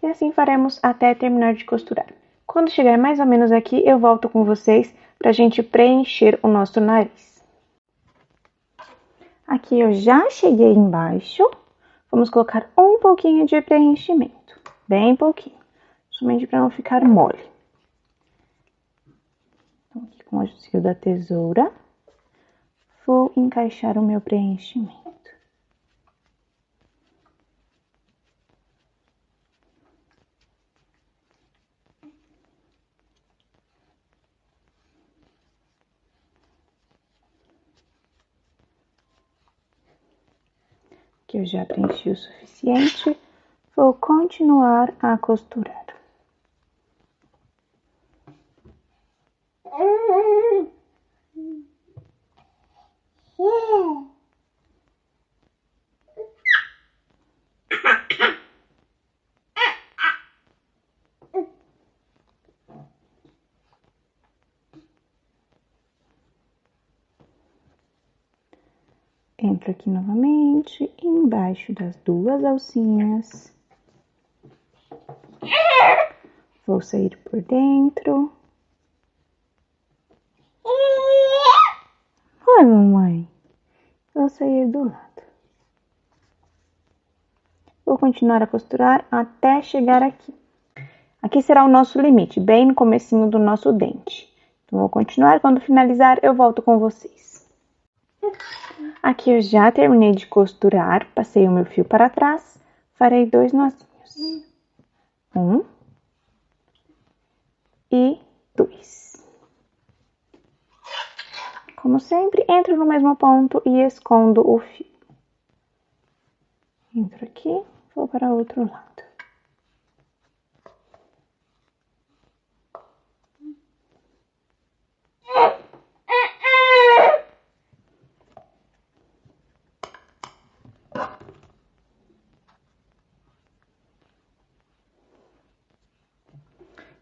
[SPEAKER 1] E assim faremos até terminar de costurar. Quando chegar mais ou menos aqui, eu volto com vocês para a gente preencher o nosso nariz. Aqui eu já cheguei embaixo. Vamos colocar um pouquinho de preenchimento, bem pouquinho, somente para não ficar mole. Então, aqui com o auxílio da tesoura, vou encaixar o meu preenchimento. Que eu já preenchi o suficiente, vou continuar a costurar. Entro aqui novamente, embaixo das 2 alcinhas. Vou sair por dentro. Oi, mamãe. Vou sair do lado. Vou continuar a costurar até chegar aqui. Aqui será o nosso limite, bem no comecinho do nosso dente. Então, vou continuar, quando finalizar eu volto com vocês. Aqui eu já terminei de costurar, passei o meu fio para trás, farei 2 nozinhos. 1 e 2. Como sempre, entro no mesmo ponto e escondo o fio. Entro aqui, vou para o outro lado.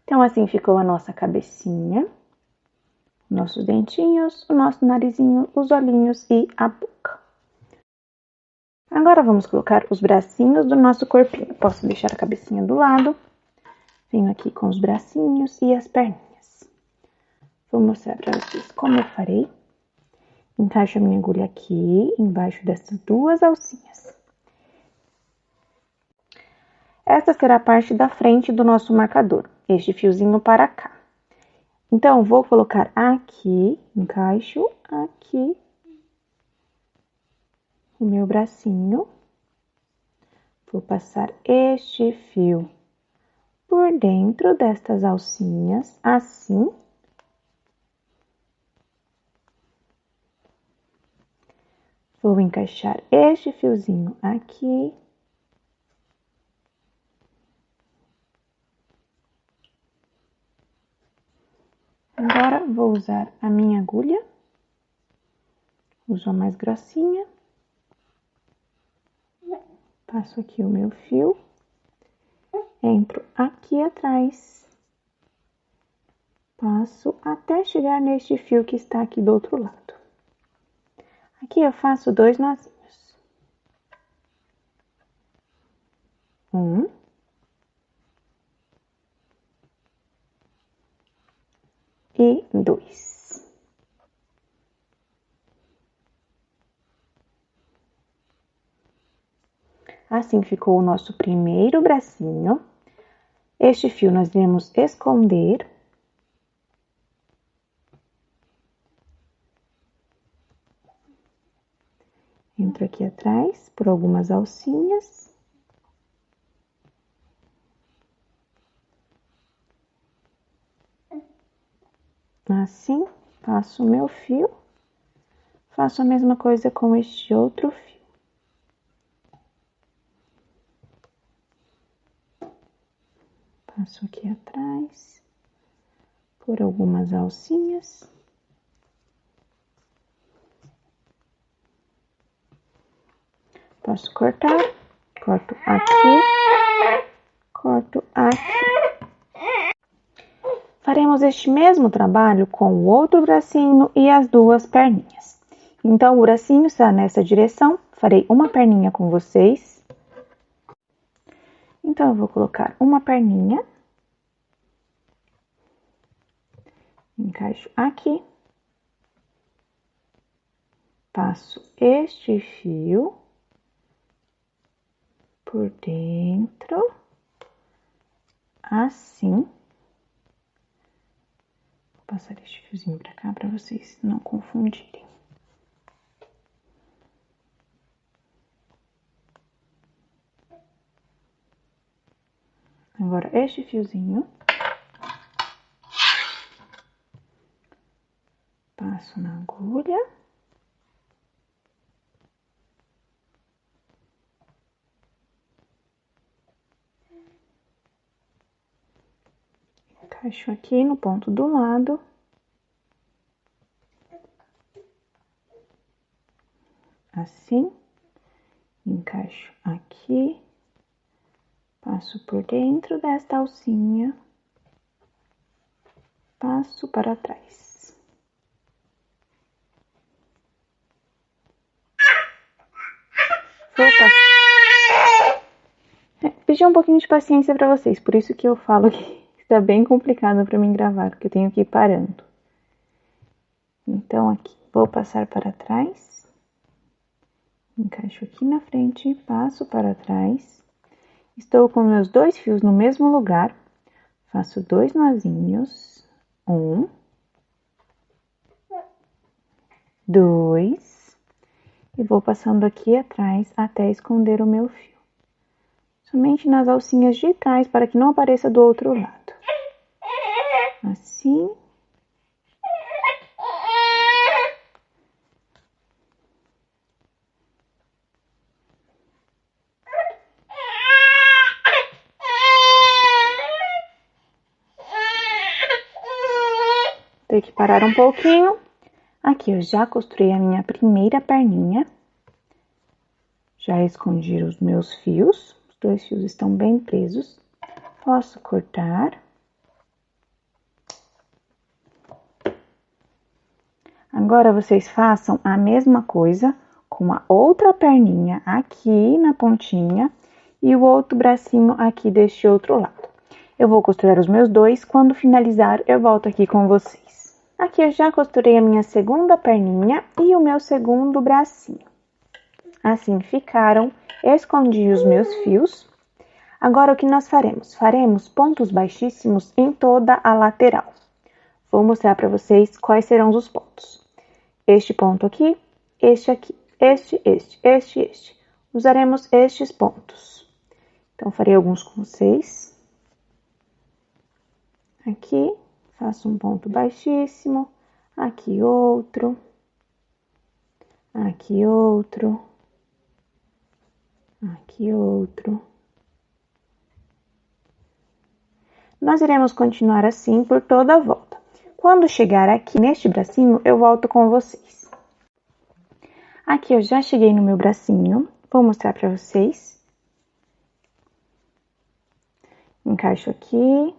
[SPEAKER 1] Então, assim ficou a nossa cabecinha, nossos dentinhos, o nosso narizinho, os olhinhos e a boca. Agora, vamos colocar os bracinhos do nosso corpinho. Posso deixar a cabecinha do lado. Venho aqui com os bracinhos e as perninhas. Vou mostrar para vocês como eu farei. Encaixo a minha agulha aqui, embaixo dessas 2 alcinhas. Esta será a parte da frente do nosso marcador, este fiozinho para cá. Então, vou colocar aqui, encaixo aqui o meu bracinho. Vou passar este fio por dentro destas alcinhas, assim. Vou encaixar este fiozinho aqui. Agora, vou usar a minha agulha. Uso a mais grossinha. Passo aqui o meu fio. Entro aqui atrás. Passo até chegar neste fio que está aqui do outro lado. Aqui eu faço 2 nozinhos. 1. E 2. Assim ficou o nosso primeiro bracinho. Este fio nós iremos esconder. Entro aqui atrás por algumas alcinhas. Assim, passo o meu fio. Faço a mesma coisa com este outro fio. Passo aqui atrás por algumas alcinhas. Posso cortar, corto aqui, corto aqui. Faremos este mesmo trabalho com o outro bracinho e as 2 perninhas. Então, o bracinho está nessa direção, farei uma perninha com vocês. Então, eu vou colocar uma perninha. Encaixo aqui. Passo este fio por dentro, assim. Vou passar este fiozinho pra cá pra vocês não confundirem. Agora, este fiozinho, passo na agulha. Encaixo aqui no ponto do lado. Assim. Encaixo aqui. Passo por dentro desta alcinha. Passo para trás. Vou pedir um pouquinho de paciência para vocês, por isso que eu falo que está bem complicado para mim gravar, porque eu tenho que ir parando. Então, aqui, vou passar para trás. Encaixo aqui na frente, passo para trás. Estou com meus 2 fios no mesmo lugar. Faço 2 nozinhos. 1, 2. E vou passando aqui atrás até esconder o meu fio. Somente nas alcinhas de trás para que não apareça do outro lado. Assim. Tem que parar um pouquinho. Aqui eu já costurei a minha primeira perninha. Já escondi os meus fios. Os 2 fios estão bem presos. Posso cortar. Agora, vocês façam a mesma coisa com a outra perninha aqui na pontinha e o outro bracinho aqui deste outro lado. Eu vou costurar os meus 2, quando finalizar eu volto aqui com vocês. Aqui eu já costurei a minha segunda perninha e o meu segundo bracinho. Assim ficaram, escondi os meus fios. Agora o que nós faremos? Faremos pontos baixíssimos em toda a lateral. Vou mostrar para vocês quais serão os pontos. Este ponto aqui, este aqui, este. Usaremos estes pontos. Então, farei alguns com vocês. Aqui, faço um ponto baixíssimo. Aqui outro. Aqui outro. Aqui outro. Nós iremos continuar assim por toda a volta. Quando chegar aqui neste bracinho, eu volto com vocês. Aqui eu já cheguei no meu bracinho, vou mostrar para vocês. Encaixo aqui,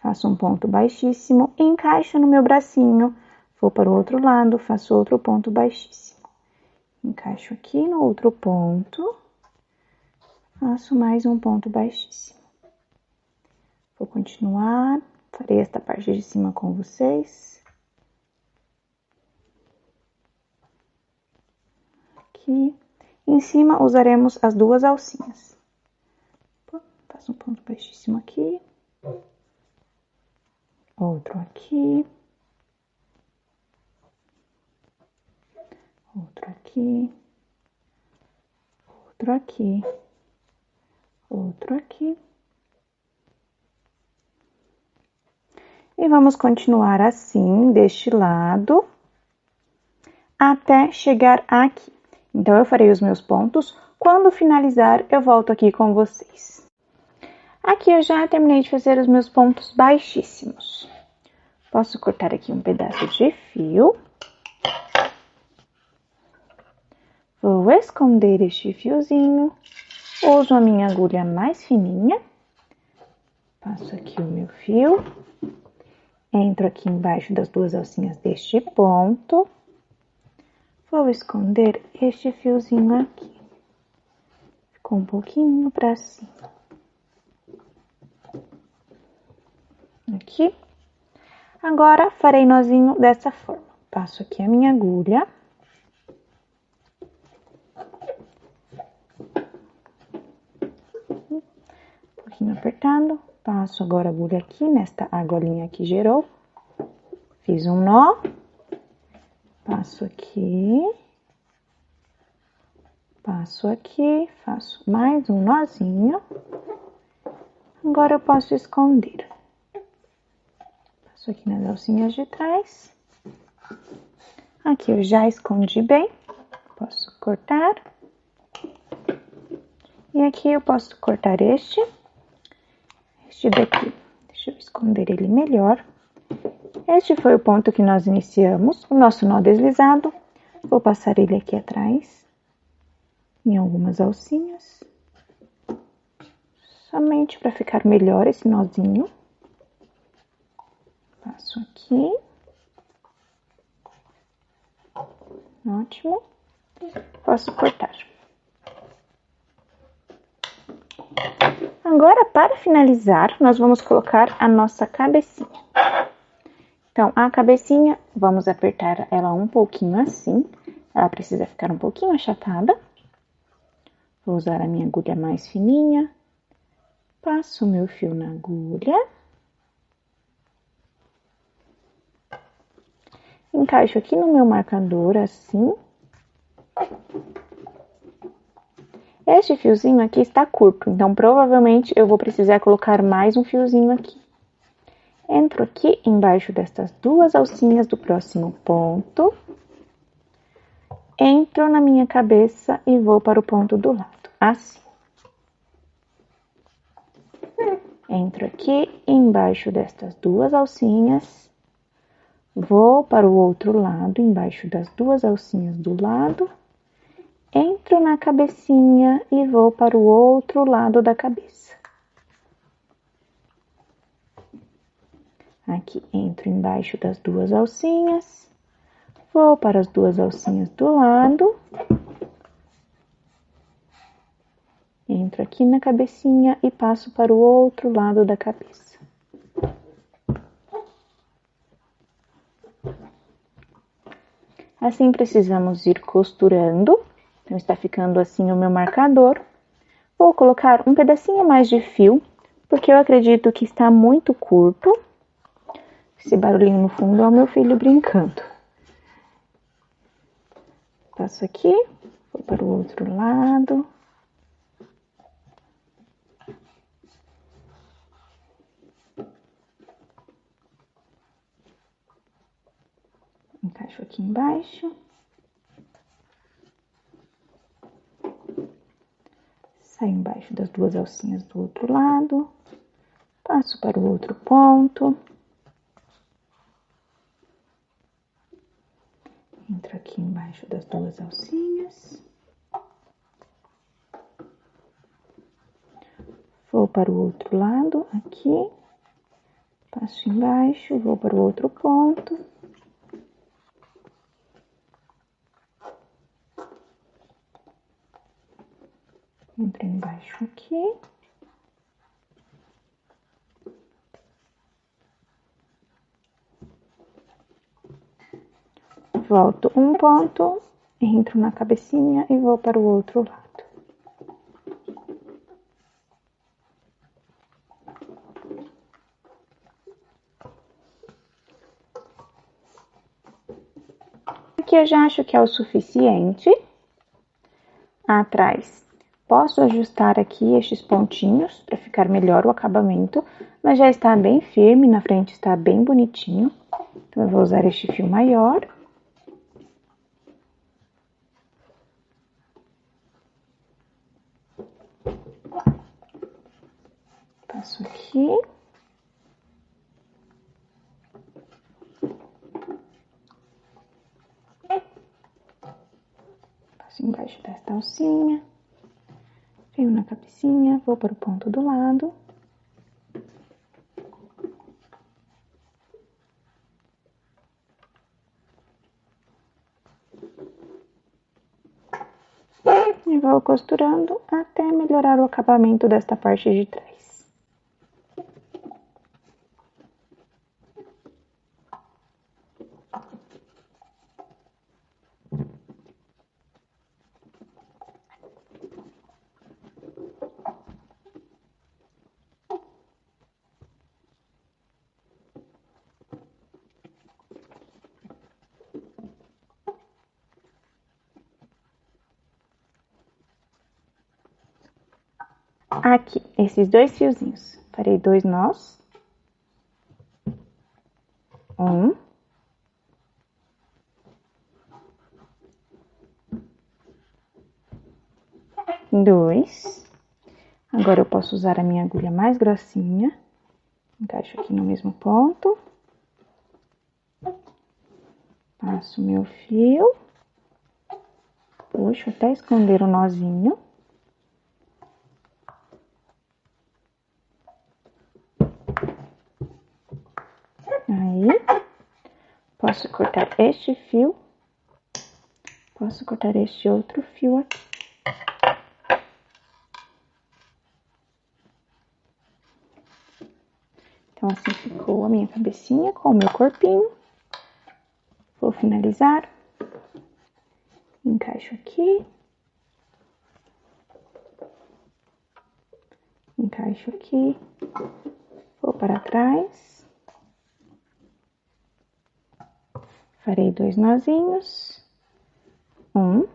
[SPEAKER 1] faço um ponto baixíssimo, encaixo no meu bracinho, vou para o outro lado, faço outro ponto baixíssimo. Encaixo aqui no outro ponto, faço mais um ponto baixíssimo. Vou continuar. Farei esta parte de cima com vocês. Aqui. Em cima, usaremos as 2 alcinhas. Faço um ponto baixíssimo aqui. Outro aqui. Outro aqui. Outro aqui. Outro aqui. E vamos continuar assim, deste lado, até chegar aqui. Então, eu farei os meus pontos. Quando finalizar, eu volto aqui com vocês. Aqui eu já terminei de fazer os meus pontos baixíssimos. Posso cortar aqui um pedaço de fio. Vou esconder este fiozinho. Uso a minha agulha mais fininha. Passo aqui o meu fio. Entro aqui embaixo das 2 alcinhas deste ponto. Vou esconder este fiozinho aqui. Ficou um pouquinho para cima. Aqui. Agora, farei nozinho dessa forma. Passo aqui a minha agulha. Um pouquinho apertando. Passo agora a agulha aqui, nesta argolinha que gerou. Fiz um nó. Passo aqui. Passo aqui. Faço mais um nozinho. Agora eu posso esconder. Passo aqui nas alcinhas de trás. Aqui eu já escondi bem. Posso cortar. E aqui eu posso cortar este daqui. Deixa eu esconder ele melhor. Este foi o ponto que nós iniciamos, o nosso nó deslizado. Vou passar ele aqui atrás, em algumas alcinhas. Somente para ficar melhor esse nozinho. Passo aqui. Ótimo. Posso cortar. Agora, para finalizar, nós vamos colocar a nossa cabecinha. Então, a cabecinha, vamos apertar ela um pouquinho assim. Ela precisa ficar um pouquinho achatada. Vou usar a minha agulha mais fininha. passo o meu fio na agulha, encaixo aqui no meu marcador, assim. Este fiozinho aqui está curto, então provavelmente eu vou precisar colocar mais um fiozinho aqui. Entro aqui embaixo destas duas alcinhas do próximo ponto, entro na minha cabeça e vou para o ponto do lado, assim. Entro aqui embaixo destas duas alcinhas, vou para o outro lado, embaixo das duas alcinhas do lado, entro na cabecinha e vou para o outro lado da cabeça. Aqui entro embaixo das duas alcinhas, vou para as duas alcinhas do lado, entro aqui na cabecinha e passo para o outro lado da cabeça. Assim precisamos ir costurando, então está ficando assim o meu marcador. Vou colocar um pedacinho mais de fio, porque eu acredito que está muito curto. Esse barulhinho no fundo é o meu filho brincando. Passo aqui, vou para o outro lado. Encaixo aqui embaixo. Saio embaixo das duas alcinhas do outro lado. Passo para o outro ponto. Entro aqui embaixo das duas alcinhas. Vou para o outro lado, aqui. Passo embaixo, vou para o outro ponto. Entro embaixo aqui. Volto um ponto, entro na cabecinha e vou para o outro lado. Aqui eu já acho que é o suficiente. Atrás, posso ajustar aqui estes pontinhos para ficar melhor o acabamento, mas já está bem firme, na frente está bem bonitinho. Então, eu vou usar este fio maior. Passo aqui. Passo embaixo desta alcinha. Fio na cabecinha, vou para o ponto do lado. E vou costurando até melhorar o acabamento desta parte de trás. Aqui, esses dois fiozinhos, farei 2 nós. 1. 2. Agora eu posso usar a minha agulha mais grossinha. Encaixo aqui no mesmo ponto. Passo o meu fio. Puxo até esconder o nozinho. Aí, posso cortar este fio. Posso cortar este outro fio aqui. Então, assim ficou a minha cabecinha com o meu corpinho. Vou finalizar. Encaixo aqui. encaixo aqui, vou para trás, farei 2 nozinhos, 1,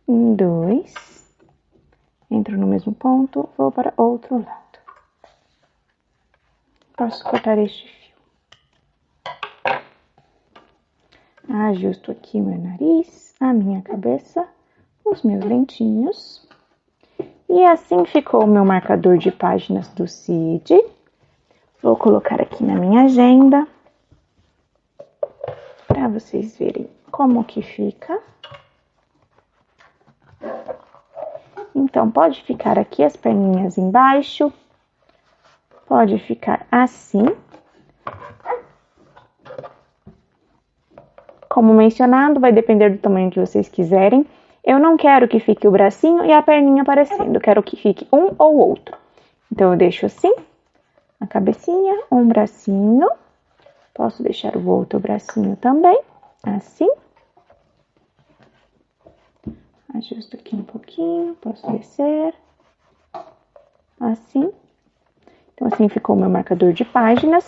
[SPEAKER 1] 2, entro no mesmo ponto, vou para outro lado. Posso cortar este fio. Ajusto aqui meu nariz, a minha cabeça, os meus dentinhos. E assim ficou o meu marcador de páginas do CID. Vou colocar aqui na minha agenda, para vocês verem como que fica. Então, pode ficar aqui as perninhas embaixo, pode ficar assim. Como mencionado, vai depender do tamanho que vocês quiserem. Eu não quero que fique o bracinho e a perninha aparecendo, eu quero que fique um ou outro. Então, eu deixo assim, a cabecinha, um bracinho. Posso deixar o outro bracinho também, assim. Ajusto aqui um pouquinho, posso descer, assim. Então, assim ficou o meu marcador de páginas.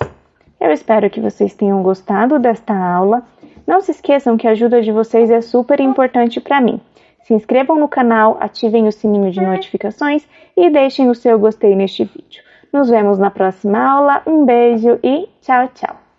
[SPEAKER 1] Eu espero que vocês tenham gostado desta aula. Não se esqueçam que a ajuda de vocês é super importante para mim. Se inscrevam no canal, ativem o sininho de notificações e deixem o seu gostei neste vídeo. Nos vemos na próxima aula. Um beijo e tchau, tchau!